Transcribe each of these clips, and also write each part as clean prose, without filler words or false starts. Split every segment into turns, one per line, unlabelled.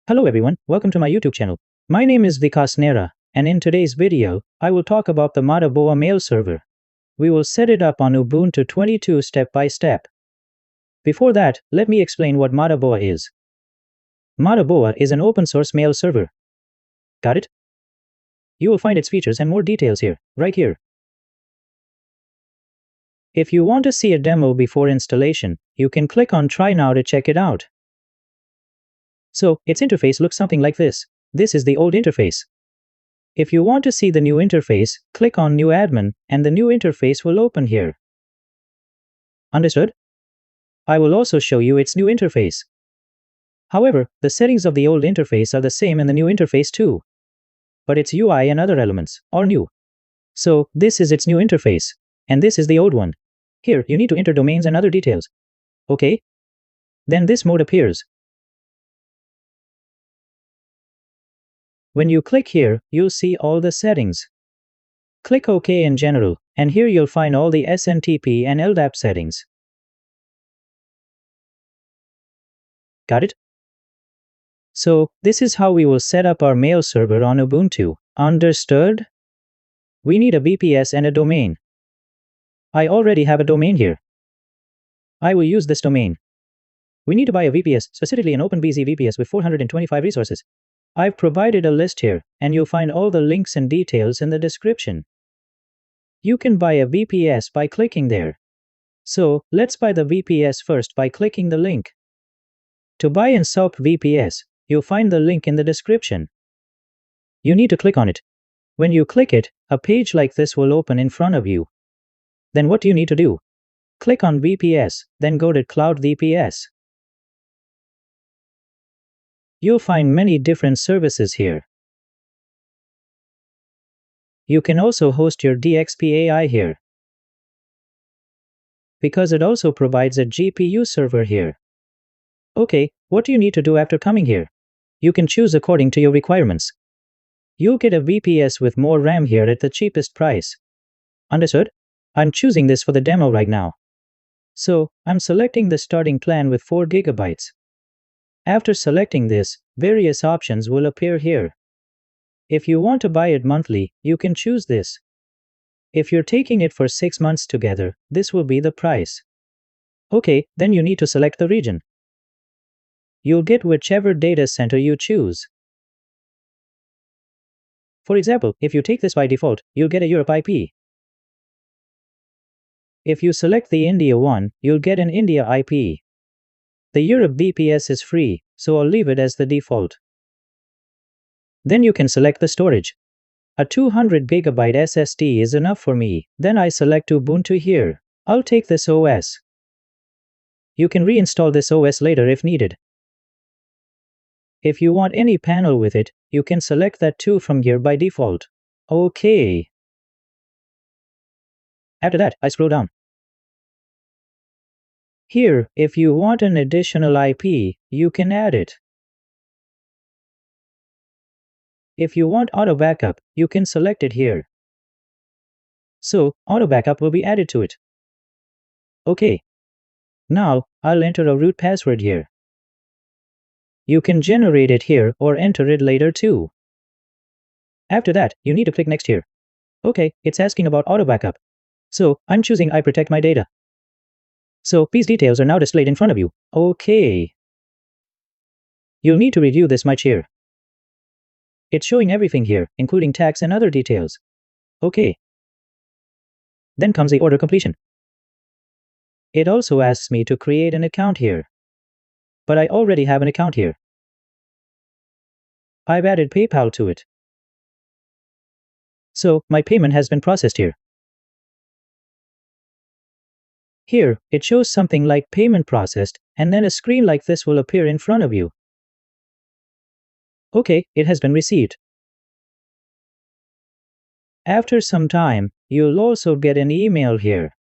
Hello everyone, welcome to my YouTube channel. My name is Vikas Nera, and in today's video, I will talk about the Modoboa mail server. We will set it up on Ubuntu 22 step by step. Before that, let me explain what Modoboa is. Modoboa is an open source mail server. Got it? You will find its features and more details here, right here. If you want to see a demo before installation, you can click on Try Now to check it out. So, its interface looks something like this. This is the old interface. If you want to see the new interface, click on New Admin, and the new interface will open here. Understood? I will also show you its new interface. However, the settings of the old interface are the same in the new interface too. But its UI and other elements are new. So, this is its new interface, and this is the old one. Here, you need to enter domains and other details. Okay? Then this mode appears. When you click here, you'll see all the settings. Click OK in general, and here you'll find all the SMTP and LDAP settings. Got it? So, this is how we will set up our mail server on Ubuntu. Understood? We need a VPS and a domain. I already have a domain here. I will use this domain. We need to buy a VPS, specifically an OpenBZ VPS with 425 resources. I've provided a list here, and you'll find all the links and details in the description. You can buy a VPS by clicking there. So, let's buy the VPS first by clicking the link. To buy and SOP VPS, you'll find the link in the description. You need to click on it. When you click it, a page like this will open in front of you. Then what do you need to do? Click on VPS, then go to Cloud VPS. You'll find many different services here. You can also host your DXP AI here, because it also provides a GPU server here. Okay, what do you need to do after coming here? You can choose according to your requirements. You'll get a VPS with more RAM here at the cheapest price. Understood? I'm choosing this for the demo right now. So, I'm selecting the starting plan with 4 GB. After selecting this, various options will appear here. If you want to buy it monthly, you can choose this. If you're taking it for 6 months together, this will be the price. Okay, then you need to select the region. You'll get whichever data center you choose. For example, if you take this by default, you'll get a Europe IP. If you select the India one, you'll get an India IP. The Europe VPS is free, so I'll leave it as the default. Then you can select the storage. A 200 GB SSD is enough for me. Then I select Ubuntu here. I'll take this OS. You can reinstall this OS later if needed. If you want any panel with it, you can select that too from here by default. Okay. After that, I scroll down. Here, if you want an additional IP, you can add it. If you want auto backup, you can select it here. So, auto backup will be added to it. Okay. Now, I'll enter a root password here. You can generate it here or enter it later too. After that, you need to click next here. Okay, it's asking about auto backup. So, I'm choosing I protect my data. So, these details are now displayed in front of you. Okay. You'll need to review this much here. It's showing everything here, including tax and other details. Okay. Then comes the order completion. It also asks me to create an account here. But I already have an account here. I've added PayPal to it. So, my payment has been processed here. Here, it shows something like payment processed, and then a screen like this will appear in front of you. Okay, it has been received. After some time, you'll also get an email here.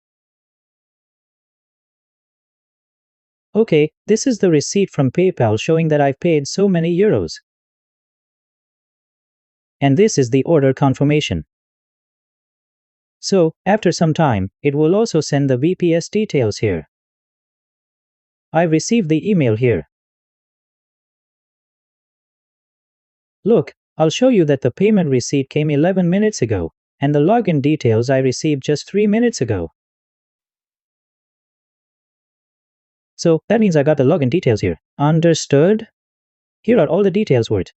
Okay, this is the receipt from PayPal showing that I've paid so many euros. And this is the order confirmation. So, after some time, it will also send the VPS details here. I received the email here. Look, I'll show you that the payment receipt came 11 minutes ago, and the login details I received just 3 minutes ago. So that means I got the login details here. Understood? Here are all the details for it.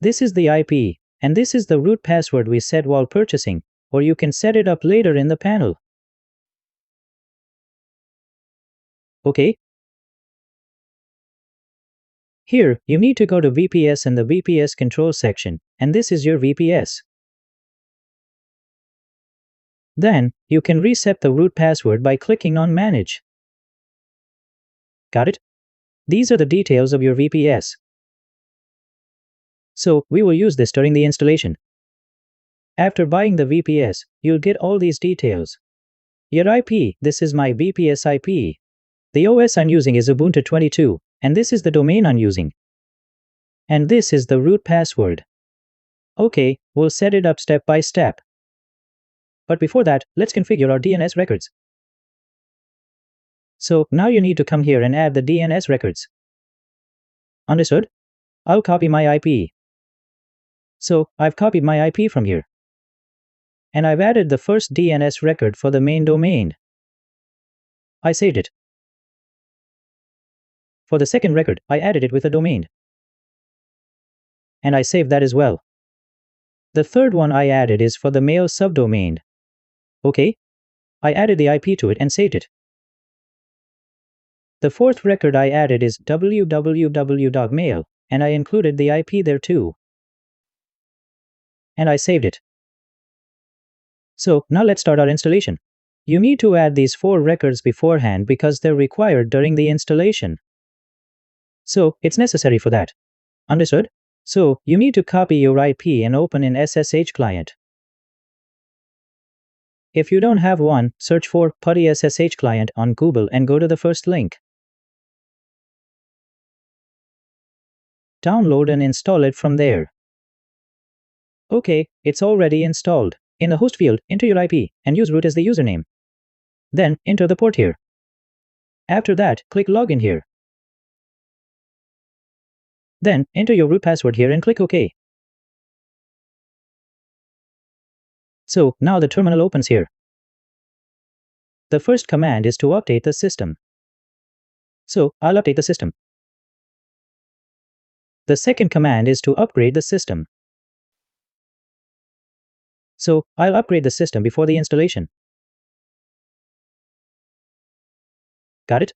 This is the IP, and this is the root password we set while purchasing, or you can set it up later in the panel. Okay? Here, you need to go to VPS in the VPS control section, and this is your VPS. Then, you can reset the root password by clicking on Manage. Got it? These are the details of your VPS. So, we will use this during the installation. After buying the VPS, you'll get all these details. Your IP, this is my VPS IP. The OS I'm using is Ubuntu 22, and this is the domain I'm using. And this is the root password. Okay, we'll set it up step by step. But before that, let's configure our DNS records. So now you need to come here and add the DNS records. Understood? I'll copy my IP. So I've copied my IP from here. And I've added the first DNS record for the main domain. I saved it. For the second record, I added it with a domain. And I saved that as well. The third one I added is for the mail subdomain. Okay? I added the IP to it and saved it. The fourth record I added is www.mail, and I included the IP there too. And I saved it. So now let's start our installation. You need to add these 4 records beforehand because they're required during the installation. So it's necessary for that. Understood? So you need to copy your IP and open an SSH client. If you don't have one, search for PuTTY SSH client on Google and go to the first link. Download and install it from there. Okay, it's already installed. In the host field, enter your IP and use root as the username. Then, enter the port here. After that, click Login here. Then, enter your root password here and click OK. So, now the terminal opens here. The first command is to update the system. So, I'll update the system. The second command is to upgrade the system. So, I'll upgrade the system before the installation. Got it?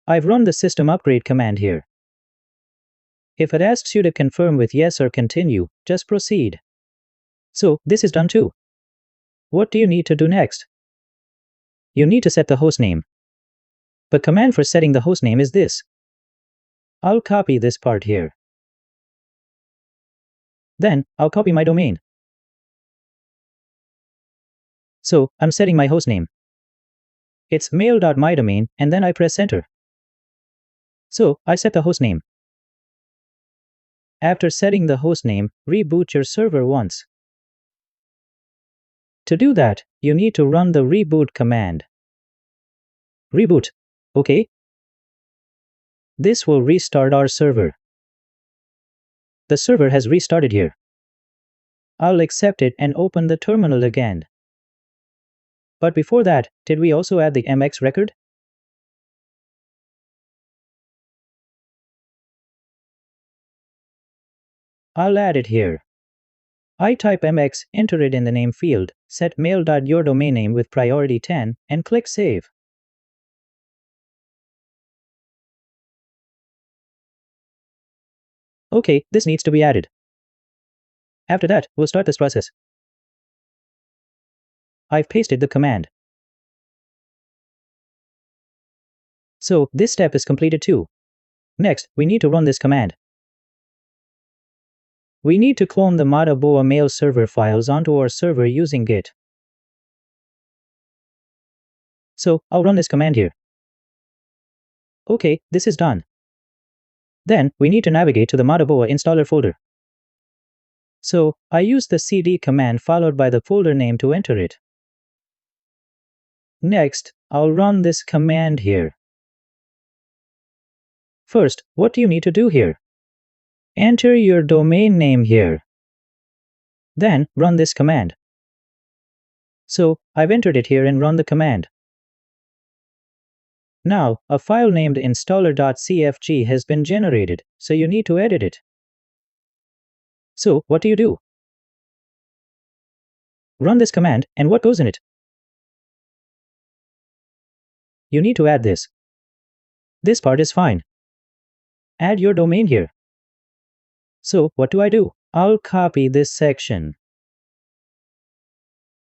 I've run the system upgrade command here. If it asks you to confirm with yes or continue, just proceed. So, this is done too. What do you need to do next? You need to set the hostname. The command for setting the hostname is this. I'll copy this part here. Then, I'll copy my domain. So, I'm setting my hostname. It's mail.mydomain, and then I press enter. So, I set the hostname. After setting the hostname, reboot your server once. To do that, you need to run the reboot command. Reboot. Okay? This will restart our server. The server has restarted here. I'll accept it and open the terminal again. But before that, did we also add the MX record? I'll add it here. I type MX, enter it in the name field, set mail.yourdomainname with priority 10, and click Save. Okay, this needs to be added. After that, we'll start this process. I've pasted the command. So, this step is completed too. Next, we need to run this command. We need to clone the Modoboa mail server files onto our server using Git. So, I'll run this command here. Okay, this is done. Then, we need to navigate to the Modoboa installer folder. So, I use the cd command followed by the folder name to enter it. Next, I'll run this command here. First, what do you need to do here? Enter your domain name here. Then, run this command. So, I've entered it here and run the command. Now, a file named installer.cfg has been generated, so you need to edit it. So, what do? Run this command, and what goes in it? You need to add this. This part is fine. Add your domain here. So, what do? I'll copy this section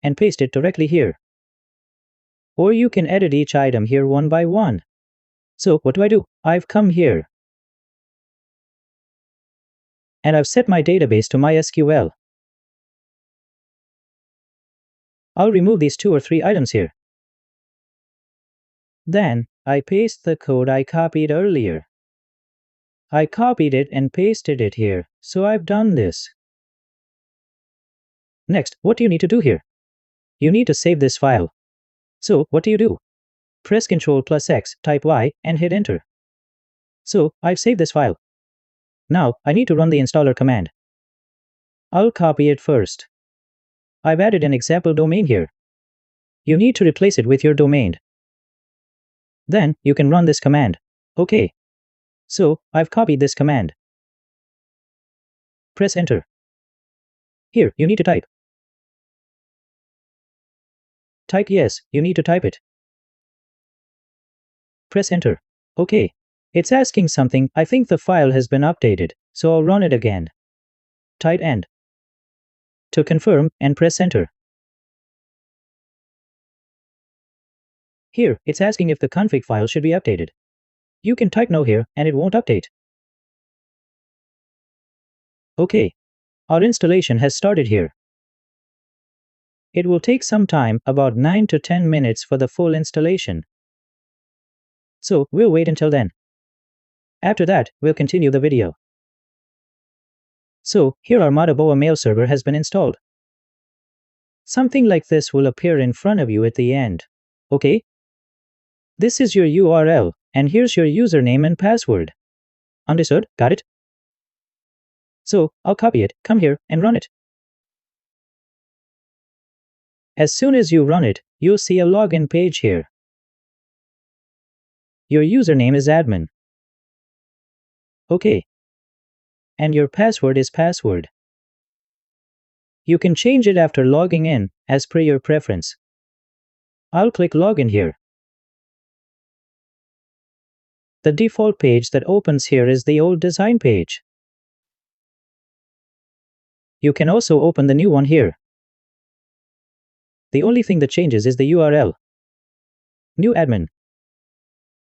and paste it directly here. Or you can edit each item here one by one. So, what do? I've come here. And I've set my database to MySQL. I'll remove these 2 or 3 items here. Then, I paste the code I copied earlier. I copied it and pasted it here, so I've done this. Next, what do you need to do here? You need to save this file. So, what do? Press Ctrl+X, type Y, and hit Enter. So, I've saved this file. Now, I need to run the installer command. I'll copy it first. I've added an example domain here. You need to replace it with your domain. Then, you can run this command. Okay. So, I've copied this command. Press Enter. Here, you need to type. Type yes, you need to type it. Press Enter. Okay. It's asking something. I think the file has been updated, so I'll run it again. Type End. To confirm, and press Enter. Here, it's asking if the config file should be updated. You can type no here, and it won't update. Okay. Our installation has started here. It will take some time, about 9 to 10 minutes for the full installation. So, we'll wait until then. After that, we'll continue the video. So, here our Modoboa mail server has been installed. Something like this will appear in front of you at the end. Okay? This is your URL, and here's your username and password. Understood? Got it? So, I'll copy it, come here, and run it. As soon as you run it, you'll see a login page here. Your username is admin. Okay. And your password is password. You can change it after logging in, as per your preference. I'll click Login here. The default page that opens here is the old design page. You can also open the new one here. The only thing that changes is the URL. New admin.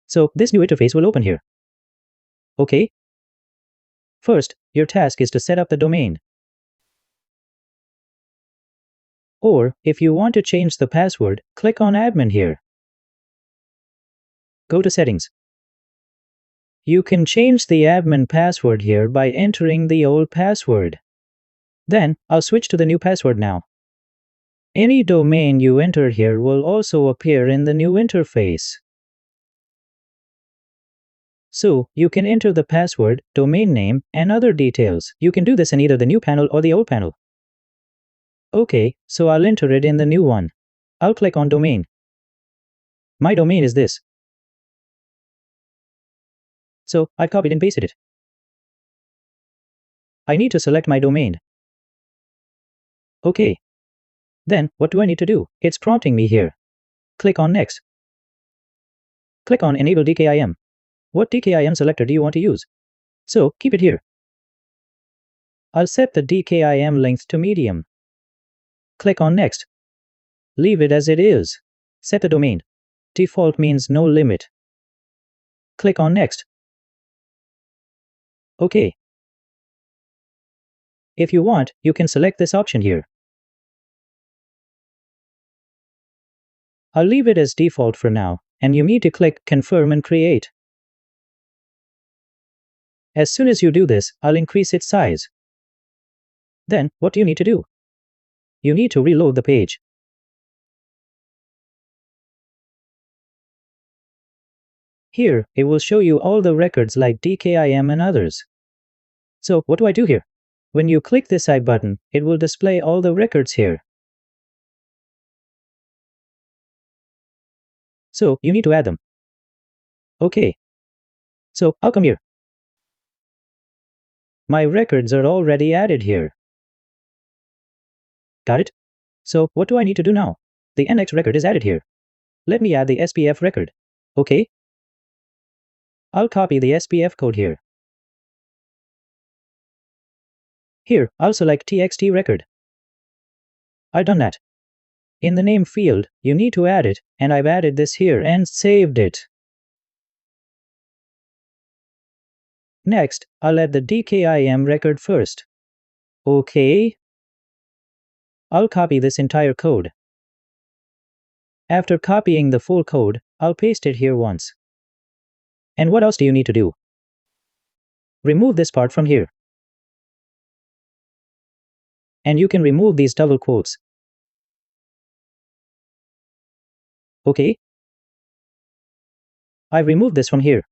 So, this new interface will open here. Okay. First, your task is to set up the domain. Or, if you want to change the password, click on Admin here. Go to Settings. You can change the admin password here by entering the old password. Then, I'll switch to the new password now. Any domain you enter here will also appear in the new interface. So, you can enter the password, domain name, and other details. You can do this in either the new panel or the old panel. Okay, so I'll enter it in the new one. I'll click on Domain. My domain is this. So, I've copied and pasted it. I need to select my domain. Okay. Then, what do I need to do? It's prompting me here. Click on Next. Click on Enable DKIM. What DKIM selector do you want to use? So, keep it here. I'll set the DKIM length to medium. Click on Next. Leave it as it is. Set the domain. Default means no limit. Click on Next. Okay. If you want, you can select this option here. I'll leave it as default for now, and you need to click Confirm and Create. As soon as you do this, I'll increase its size. Then, what do you need to do? You need to reload the page. Here, it will show you all the records like DKIM and others. So, what do I do here? When you click this I button, it will display all the records here. So, you need to add them. Okay. So, I'll come here. My records are already added here. Got it? So, what do I need to do now? The NX record is added here. Let me add the SPF record. Okay. I'll copy the SPF code here. Here, I'll select TXT record. I've done that. In the name field, you need to add it, and I've added this here and saved it. Next, I'll add the DKIM record first. Okay. I'll copy this entire code. After copying the full code, I'll paste it here once. And what else do you need to do? Remove this part from here. And you can remove these double quotes. Okay. I've removed this from here.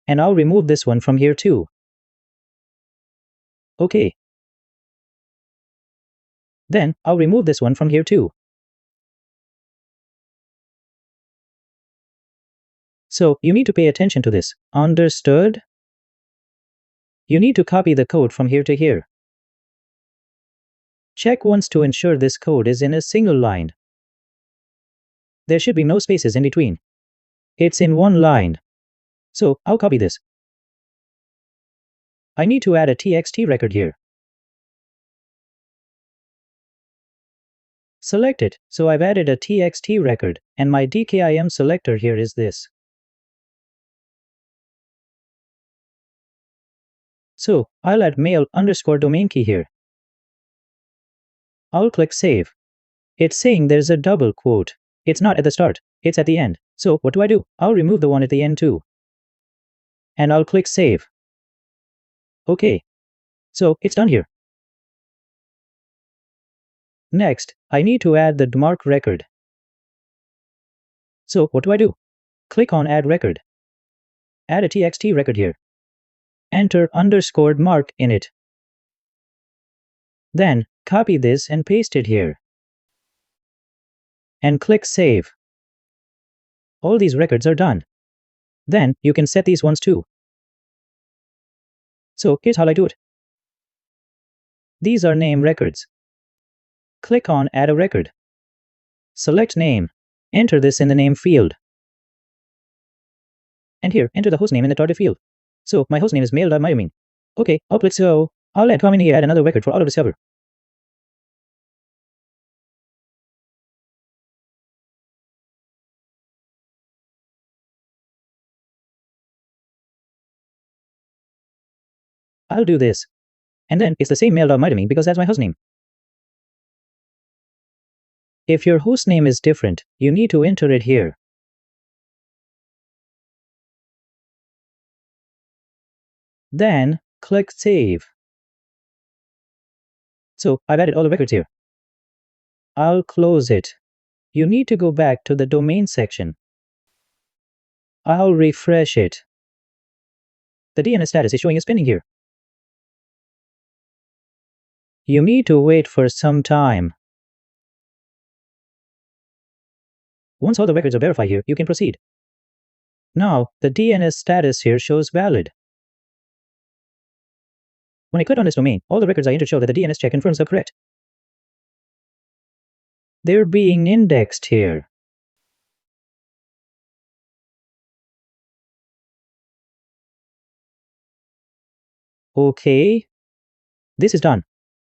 And I'll remove this one from here too. Okay. Then, I'll remove this one from here too. So, you need to pay attention to this. Understood? You need to copy the code from here to here. Check once to ensure this code is in a single line. There should be no spaces in between. It's in one line. So, I'll copy this. I need to add a TXT record here. Select it, so I've added a TXT record, and my DKIM selector here is this. So, I'll add mail_domain key here. I'll click Save. It's saying there's a double quote. It's not at the start, it's at the end. So, what do? I'll remove the one at the end too. And I'll click Save. Okay. So, it's done here. Next, I need to add the mark record. So, what do? Click on Add Record. Add a TXT record here. Enter _mark in it. Then, copy this and paste it here. And click Save. All these records are done. Then, you can set these ones too. So, here's how I do it. These are name records. Click on Add a Record. Select Name. Enter this in the name field. And here, enter the hostname in the target field. So, my hostname is mail.mydomain. Okay, I'll click so. I'll add comment here, add another record for auto-discover. I'll do this. And then, it's the same mail.mydomain because that's my hostname. If your hostname is different, you need to enter it here. Then, click Save. So, I've added all the records here. I'll close it. You need to go back to the domain section. I'll refresh it. The DNS status is showing as pending here. You need to wait for some time. Once all the records are verified here, you can proceed. Now, the DNS status here shows valid. When I click on this domain, all the records I entered show that the DNS check confirms they're correct. They're being indexed here. Okay. This is done.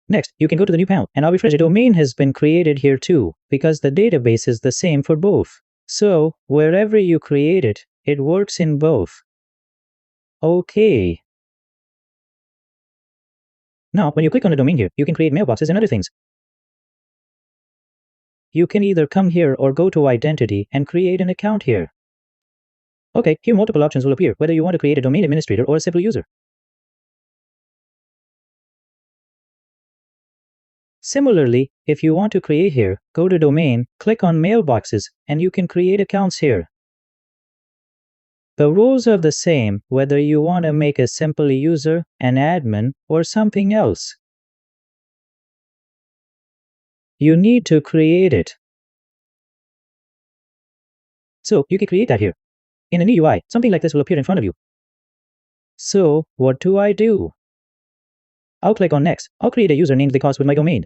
Next, you can go to the new panel, and I'll refresh it. The domain has been created here too, because the database is the same for both. So, wherever you create it, it works in both. Okay. Now, when you click on the domain here, you can create mailboxes and other things. You can either come here or go to Identity and create an account here. Okay, here multiple options will appear, whether you want to create a domain administrator or a simple user. Similarly, if you want to create here, go to Domain, click on Mailboxes, and you can create accounts here. The rules are the same whether you want to make a simple user, an admin, or something else. You need to create it. So you can create that here. In a new UI, something like this will appear in front of you. So what do I do? I'll click on Next. I'll create a user named Because with my domain.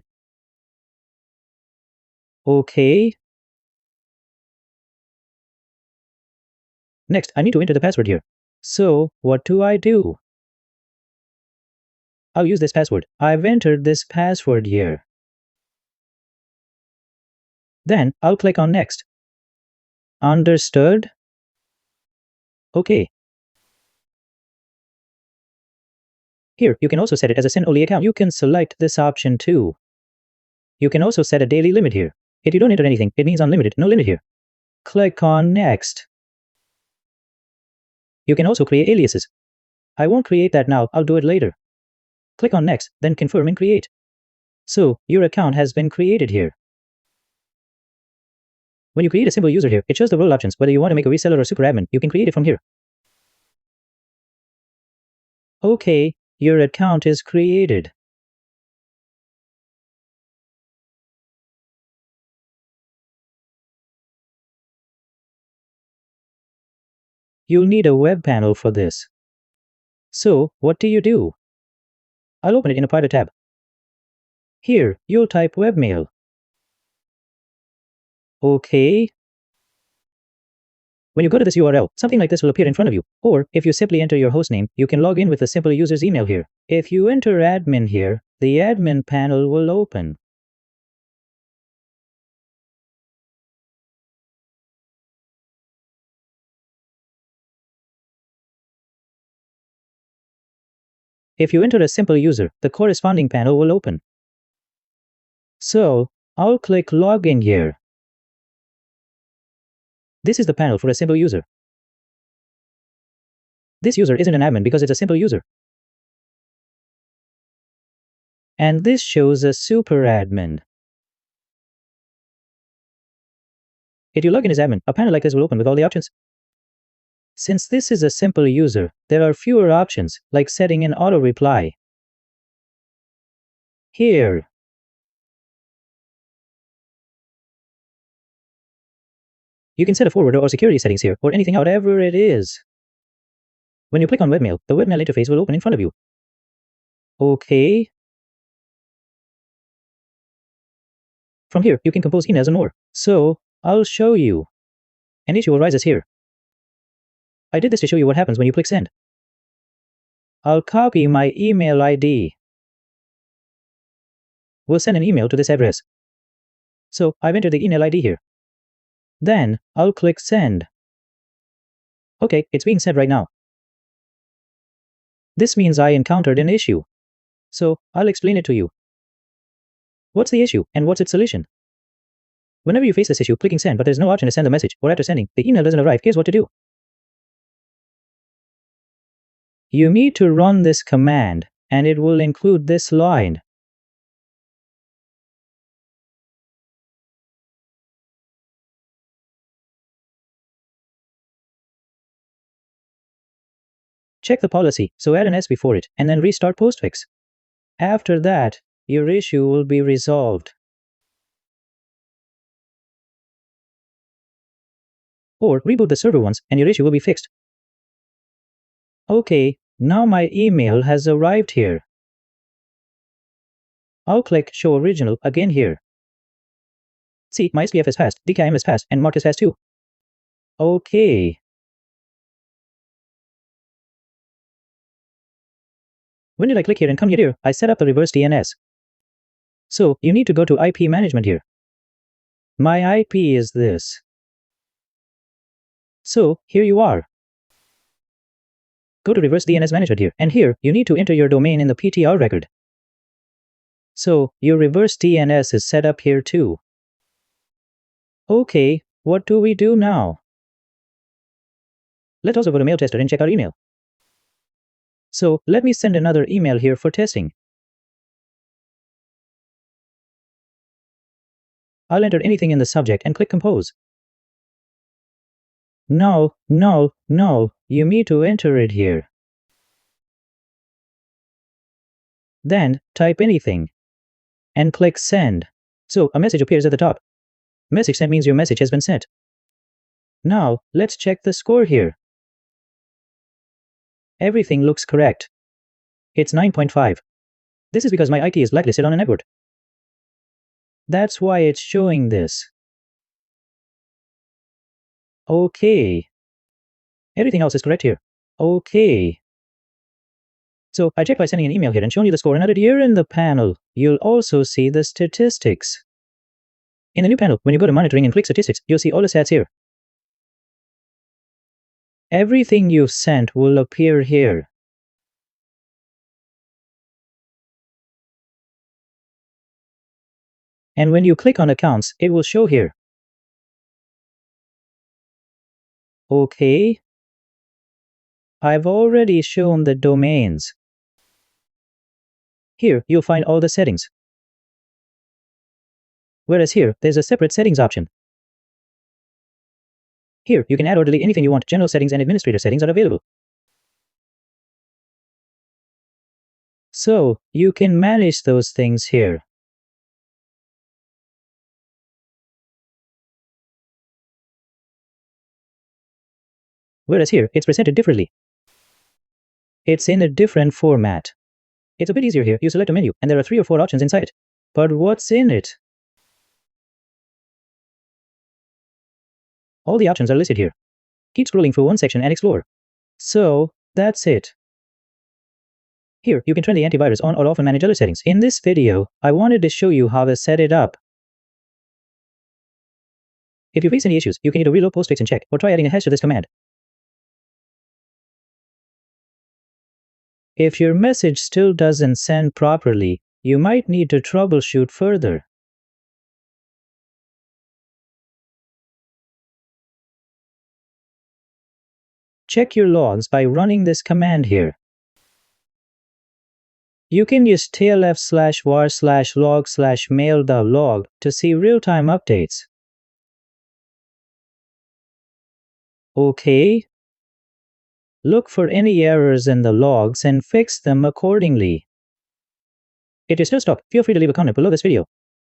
Okay. Next, I need to enter the password here. So what do I do? I'll use this password. I've entered this password here. Then I'll click on Next. Understood? Okay. Here, you can also set it as a send-only account. You can select this option too. You can also set a daily limit here. If you don't enter anything, it means unlimited, no limit here. Click on Next. You can also create aliases. I won't create that now, I'll do it later. Click on Next, then confirm and create. So, your account has been created here. When you create a simple user here, it shows the role options. Whether you want to make a reseller or super admin, you can create it from here. Okay, your account is created. You'll need a web panel for this. So, what do? I'll open it in a private tab. Here, you'll type webmail. Okay. When you go to this URL, something like this will appear in front of you. Or, if you simply enter your hostname, you can log in with the simple user's email here. If you enter admin here, the admin panel will open. If you enter a simple user, the corresponding panel will open. So, I'll click Login here. This is the panel for a simple user. This user isn't an admin because it's a simple user. And this shows a super admin. If you log in as admin, a panel like this will open with all the options. Since this is a simple user, there are fewer options, like setting an auto reply. Here. You can set a forwarder or security settings here, or anything, whatever it is. When you click on webmail, the webmail interface will open in front of you. Okay. From here, you can compose emails and more. So, I'll show you. An issue arises here. I did this to show you what happens when you click send. I'll copy my email ID. We'll send an email to this address. So, I've entered the email ID here. Then, I'll click send. Okay, it's being sent right now. This means I encountered an issue. So, I'll explain it to you. What's the issue, and what's its solution? Whenever you face this issue, clicking send but there's no option to send a message, or after sending, the email doesn't arrive, here's what to do. You need to run this command, and it will include this line. Check the policy, so add an S before it, and then restart postfix. After that, your issue will be resolved. Or reboot the server once, and your issue will be fixed. Okay, now my email has arrived here. I'll click Show Original again here. See, my SPF is passed, DKIM is passed, and Mark is passed too. Okay. When did I click here and come here? I set up the reverse DNS. So, you need to go to IP management here. My IP is this. So, here you are. Go to reverse DNS management here, and here, you need to enter your domain in the PTR record. So, your reverse DNS is set up here too. Okay, what do we do now? Let's also go to mail tester and check our email. So, let me send another email here for testing. I'll enter anything in the subject and click compose. No, you need to enter it here. Then, type anything. And click send. So, a message appears at the top. Message sent means your message has been sent. Now, let's check the score here. Everything looks correct. It's 9.5. This is because my IT is blacklisted on a network. That's why it's showing this. Okay. Everything else is correct here. Okay. So I checked by sending an email here and shown you the score and added here in the panel. You'll also see the statistics. In the new panel, when you go to monitoring and click statistics, you'll see all the stats here. Everything you've sent will appear here. And when you click on accounts, it will show here. Okay. I've already shown the domains. Here, you'll find all the settings. Whereas here, there's a separate settings option. Here, you can add or delete anything you want. General settings and administrator settings are available. So, you can manage those things here. Whereas here, it's presented differently. It's in a different format. It's a bit easier here. You select a menu, and there are 3 or 4 options inside it. But what's in it? All the options are listed here. Keep scrolling through one section and explore. So, that's it. Here, you can turn the antivirus on or off and manage other settings. In this video, I wanted to show you how to set it up. If you face any issues, you can either reload postfix and check, or try adding a hash to this command. If your message still doesn't send properly, you might need to troubleshoot further. Check your logs by running this command here. You can use tlf/var/log/mail.log to see real-time updates. Okay. Look for any errors in the logs and fix them accordingly. If you're still stuck, feel free to leave a comment below this video.